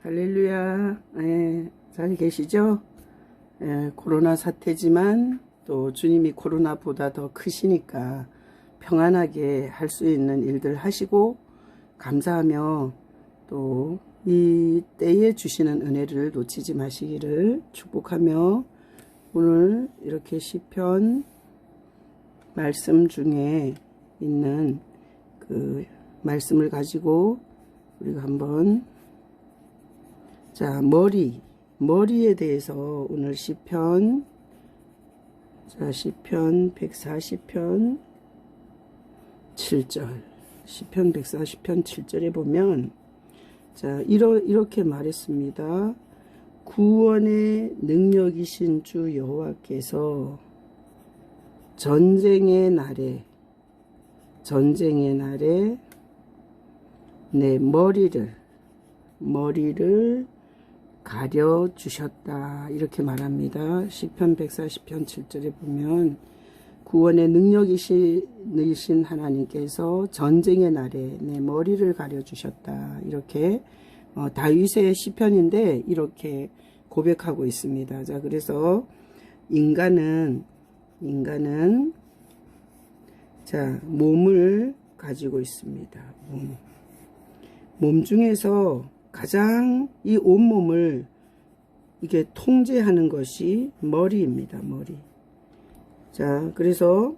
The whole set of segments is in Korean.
할렐루야. 잘 계시죠? 코로나 사태지만 또 주님이 코로나보다 더 크시니까 평안하게 할 수 있는 일들 하시고 감사하며 또 이 때에 주시는 은혜를 놓치지 마시기를 축복하며 오늘 이렇게 시편 말씀 중에 있는 그 말씀을 가지고 우리가 한번 머리에 대해서 오늘 시편 140편 7절 시편 140편 7절에 보면 이렇게 말했습니다. 구원의 능력이신 주 여호와께서 전쟁의 날에 내 머리를 가려주셨다. 이렇게 말합니다. 시편 140편 7절에 보면 구원의 능력이신 하나님께서 전쟁의 날에 내 머리를 가려주셨다. 이렇게 다윗의 시편인데 이렇게 고백하고 있습니다. 자, 그래서 인간은 몸을 가지고 있습니다. 몸 중에서 가장 이 온몸을 이게 통제하는 것이 머리입니다. 머리. 자, 그래서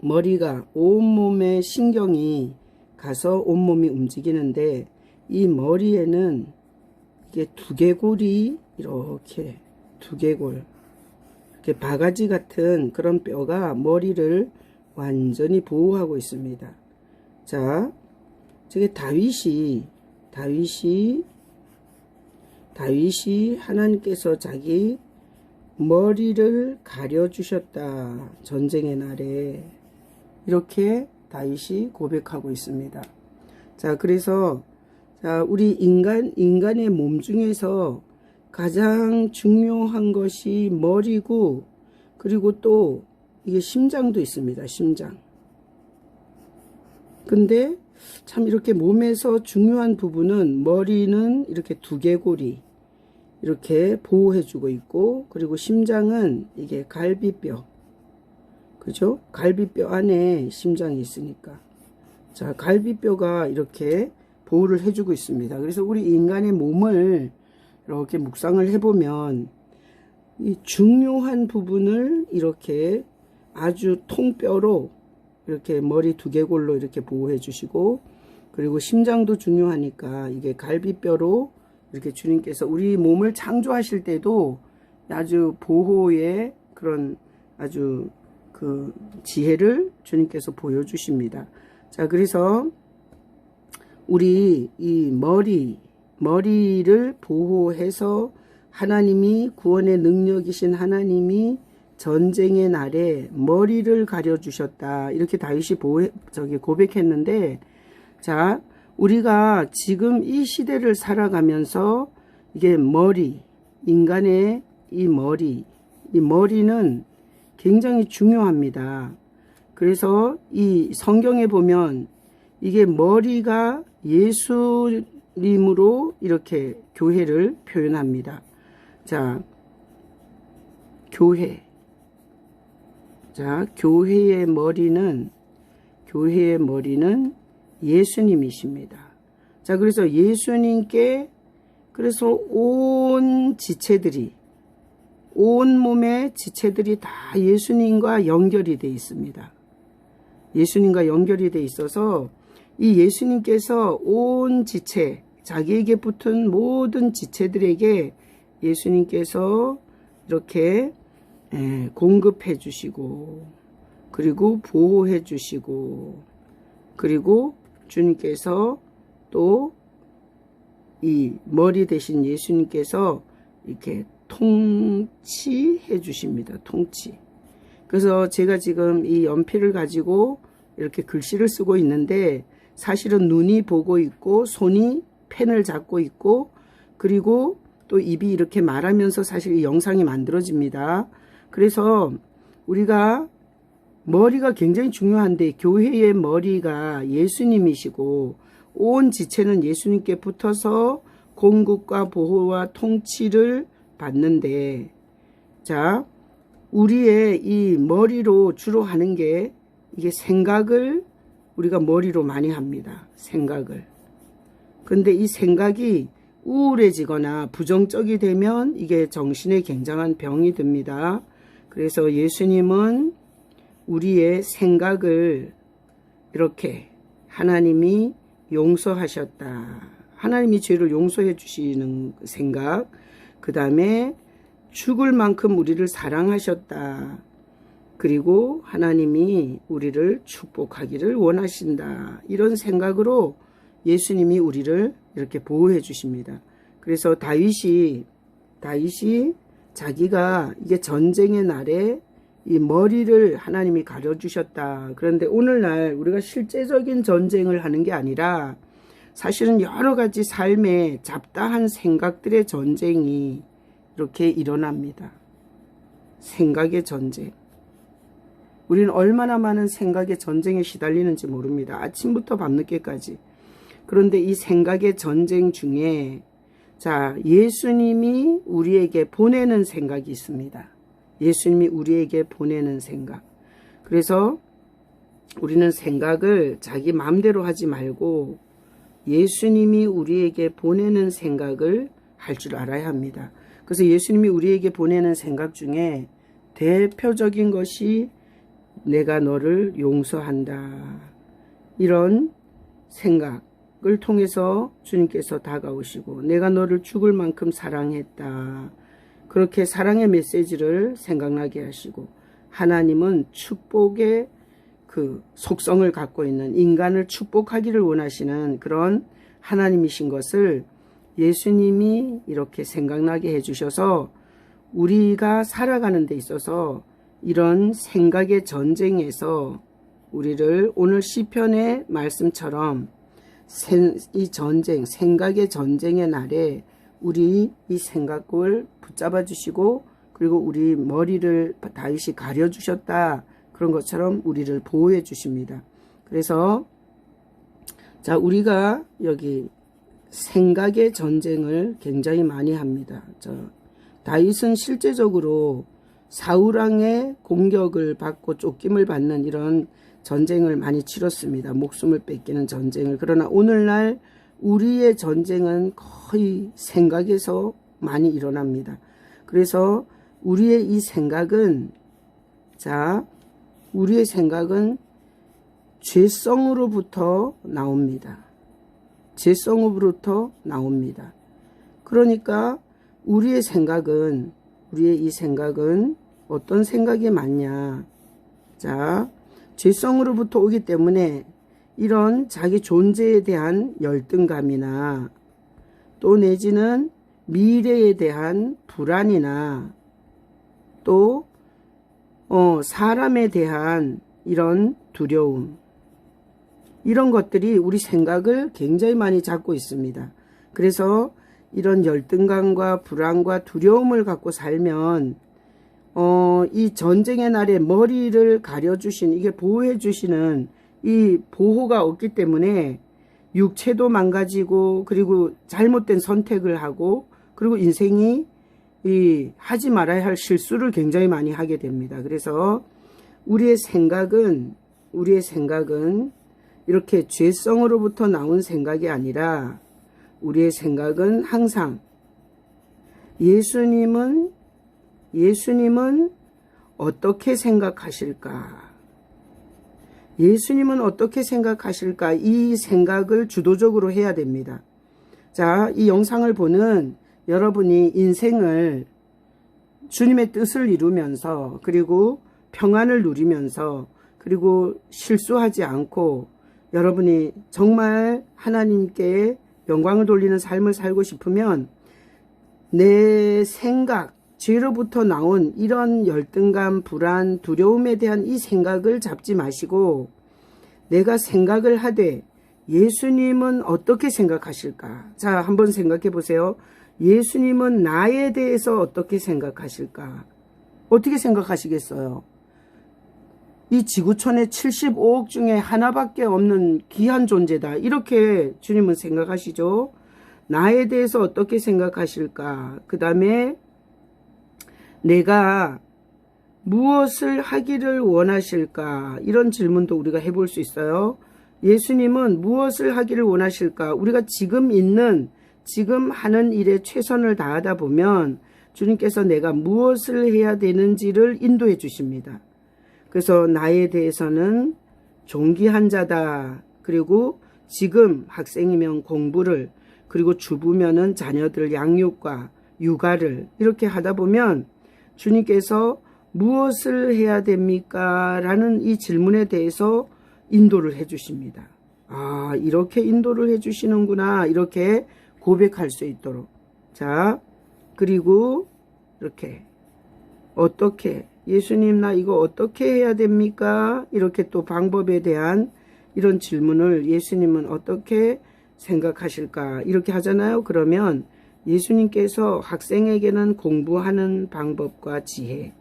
머리가 온몸에 신경이 가서 온몸이 움직이는데 이 머리에는 이게 두개골이 이렇게 두개골 이렇게 바가지 같은 그런 뼈가 머리를 완전히 보호하고 있습니다. 자, 저게 다윗이 하나님께서 자기 머리를 가려주셨다. 전쟁의 날에. 이렇게 다윗이 고백하고 있습니다. 자, 그래서 우리 인간의 몸 중에서 가장 중요한 것이 머리고, 그리고 또 이게 심장도 있습니다. 심장. 근데 참 이렇게 몸에서 중요한 부분은 머리는 이렇게 두개골이 이렇게 보호해주고 있고, 그리고 심장은 이게 갈비뼈, 그죠? 갈비뼈 안에 심장이 있으니까. 자, 갈비뼈가 이렇게 보호를 해주고 있습니다. 그래서 우리 인간의 몸을 이렇게 묵상을 해보면 이 중요한 부분을 이렇게 아주 통뼈로 이렇게 머리 두개골로 이렇게 보호해 주시고, 그리고 심장도 중요하니까 이게 갈비뼈로 이렇게 주님께서 우리 몸을 창조하실 때도 아주 보호의 그런 아주 그 지혜를 주님께서 보여주십니다. 자, 그래서 우리 이 머리를 보호해서 하나님이 구원의 능력이신 하나님이 전쟁의 날에 머리를 가려주셨다. 이렇게 다윗이 고백했는데, 자, 우리가 지금 이 시대를 살아가면서 이게 인간의 이 머리는 굉장히 중요합니다. 그래서 이 성경에 보면 이게 머리가 예수님으로 이렇게 교회를 표현합니다. 자, 교회의 머리는 예수님이십니다. 자, 그래서 예수님께 그래서 온 몸의 지체들이 다 예수님과 연결이 되어 있습니다. 예수님과 연결이 되어 있어서 이 예수님께서 온 지체, 자기에게 붙은 모든 지체들에게 예수님께서 이렇게 공급해 주시고, 그리고 보호해 주시고, 그리고 주님께서 또 이 머리 대신 예수님께서 이렇게 통치해 주십니다. 통치. 그래서 제가 지금 이 연필을 가지고 이렇게 글씨를 쓰고 있는데 사실은 눈이 보고 있고 손이 펜을 잡고 있고, 그리고 또 입이 이렇게 말하면서 사실 이 영상이 만들어집니다. 그래서 우리가 머리가 굉장히 중요한데 교회의 머리가 예수님이시고 온 지체는 예수님께 붙어서 공급과 보호와 통치를 받는데, 자, 우리의 이 머리로 주로 하는 게 이게 생각을 우리가 머리로 많이 합니다. 생각을. 근데 이 생각이 우울해지거나 부정적이 되면 이게 정신에 굉장한 병이 듭니다. 그래서 예수님은 우리의 생각을 이렇게 하나님이 용서하셨다. 하나님이 죄를 용서해 주시는 생각. 그 다음에 죽을 만큼 우리를 사랑하셨다. 그리고 하나님이 우리를 축복하기를 원하신다. 이런 생각으로 예수님이 우리를 이렇게 보호해 주십니다. 그래서 다윗이 자기가 이게 전쟁의 날에 이 머리를 하나님이 가려주셨다. 그런데 오늘날 우리가 실제적인 전쟁을 하는 게 아니라 사실은 여러 가지 삶의 잡다한 생각들의 전쟁이 이렇게 일어납니다. 생각의 전쟁. 우리는 얼마나 많은 생각의 전쟁에 시달리는지 모릅니다. 아침부터 밤늦게까지. 그런데 이 생각의 전쟁 중에 자, 예수님이 우리에게 보내는 생각이 있습니다. 예수님이 우리에게 보내는 생각. 그래서 우리는 생각을 자기 마음대로 하지 말고 예수님이 우리에게 보내는 생각을 할 줄 알아야 합니다. 그래서 예수님이 우리에게 보내는 생각 중에 대표적인 것이 내가 너를 용서한다. 이런 생각을 통해서 주님께서 다가오시고 내가 너를 죽을 만큼 사랑했다. 그렇게 사랑의 메시지를 생각나게 하시고 하나님은 축복의 그 속성을 갖고 있는 인간을 축복하기를 원하시는 그런 하나님이신 것을 예수님이 이렇게 생각나게 해주셔서 우리가 살아가는 데 있어서 이런 생각의 전쟁에서 우리를 오늘 시편의 말씀처럼 이 전쟁, 생각의 전쟁의 날에 우리 이 생각을 붙잡아 주시고 그리고 우리 머리를 다윗이 가려 주셨다. 그런 것처럼 우리를 보호해 주십니다. 그래서 자, 우리가 여기 생각의 전쟁을 굉장히 많이 합니다. 다윗은 실제적으로 사울왕의 공격을 받고 쫓김을 받는 이런 전쟁을 많이 치렀습니다. 목숨을 뺏기는 전쟁을. 그러나 오늘날 우리의 전쟁은 거의 생각에서 많이 일어납니다. 그래서 우리의 이 생각은 우리의 생각은 죄성으로부터 나옵니다. 죄성으로부터 나옵니다. 그러니까 우리의 이 생각은 어떤 생각이 많냐. 죄성으로부터 오기 때문에 이런 자기 존재에 대한 열등감이나 또 내지는 미래에 대한 불안이나 또 사람에 대한 이런 두려움, 이런 것들이 우리 생각을 굉장히 많이 잡고 있습니다. 그래서 이런 열등감과 불안과 두려움을 갖고 살면 이 전쟁의 날에 머리를 가려주신, 이게 보호해주시는 이 보호가 없기 때문에 육체도 망가지고 그리고 잘못된 선택을 하고 그리고 인생이 하지 말아야 할 실수를 굉장히 많이 하게 됩니다. 그래서 우리의 생각은 이렇게 죄성으로부터 나온 생각이 아니라 우리의 생각은 항상 예수님은 어떻게 생각하실까? 예수님은 어떻게 생각하실까? 이 생각을 주도적으로 해야 됩니다. 자, 이 영상을 보는 여러분이 인생을 주님의 뜻을 이루면서 그리고 평안을 누리면서 그리고 실수하지 않고 여러분이 정말 하나님께 영광을 돌리는 삶을 살고 싶으면 내 생각, 죄로부터 나온 이런 열등감, 불안, 두려움에 대한 이 생각을 잡지 마시고 내가 생각을 하되 예수님은 어떻게 생각하실까? 자, 한번 생각해 보세요. 예수님은 나에 대해서 어떻게 생각하실까? 어떻게 생각하시겠어요? 이 지구촌의 75억 중에 하나밖에 없는 귀한 존재다. 이렇게 주님은 생각하시죠. 나에 대해서 어떻게 생각하실까? 그 다음에 내가 무엇을 하기를 원하실까? 이런 질문도 우리가 해볼 수 있어요. 예수님은 무엇을 하기를 원하실까? 우리가 지금 하는 일에 최선을 다하다 보면 주님께서 내가 무엇을 해야 되는지를 인도해 주십니다. 그래서 나에 대해서는 존귀한 자다. 그리고 지금 학생이면 공부를, 그리고 주부면은 자녀들 양육과 육아를 이렇게 하다 보면 주님께서 무엇을 해야 됩니까? 라는 이 질문에 대해서 인도를 해 주십니다. 아, 이렇게 인도를 해 주시는구나. 이렇게 고백할 수 있도록. 자, 그리고 이렇게 어떻게, 예수님 나 이거 어떻게 해야 됩니까? 이렇게 또 방법에 대한 이런 질문을 예수님은 어떻게 생각하실까? 이렇게 하잖아요. 그러면 예수님께서 학생에게는 공부하는 방법과 지혜,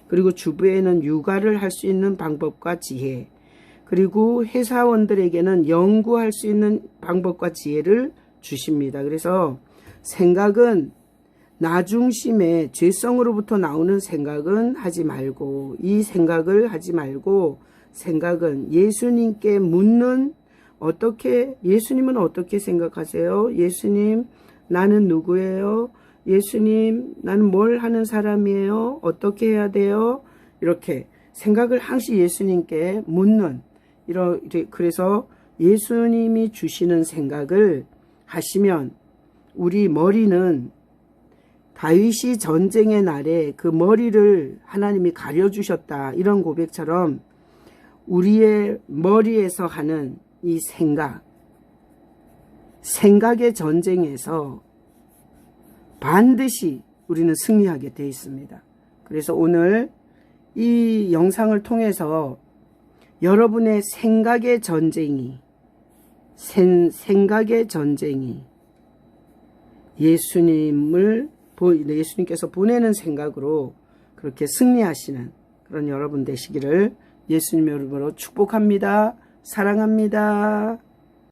그리고 주부에는 육아를 할 수 있는 방법과 지혜, 그리고 회사원들에게는 연구할 수 있는 방법과 지혜를 주십니다. 그래서 생각은 나 중심의 죄성으로부터 나오는 생각은 하지 말고, 이 생각을 하지 말고, 생각은 예수님께 묻는, 예수님은 어떻게 생각하세요? 예수님, 나는 누구예요? 예수님, 나는 뭘 하는 사람이에요? 어떻게 해야 돼요? 이렇게 생각을 항상 예수님께 묻는, 그래서 예수님이 주시는 생각을 하시면 우리 머리는 다윗이 전쟁의 날에 그 머리를 하나님이 가려주셨다. 이런 고백처럼 우리의 머리에서 하는 이 생각의 전쟁에서 반드시 우리는 승리하게 되어 있습니다. 그래서 오늘 이 영상을 통해서 여러분의 생각의 전쟁이 예수님께서 보내는 생각으로 그렇게 승리하시는 그런 여러분 되시기를 예수님의 이름으로 축복합니다. 사랑합니다.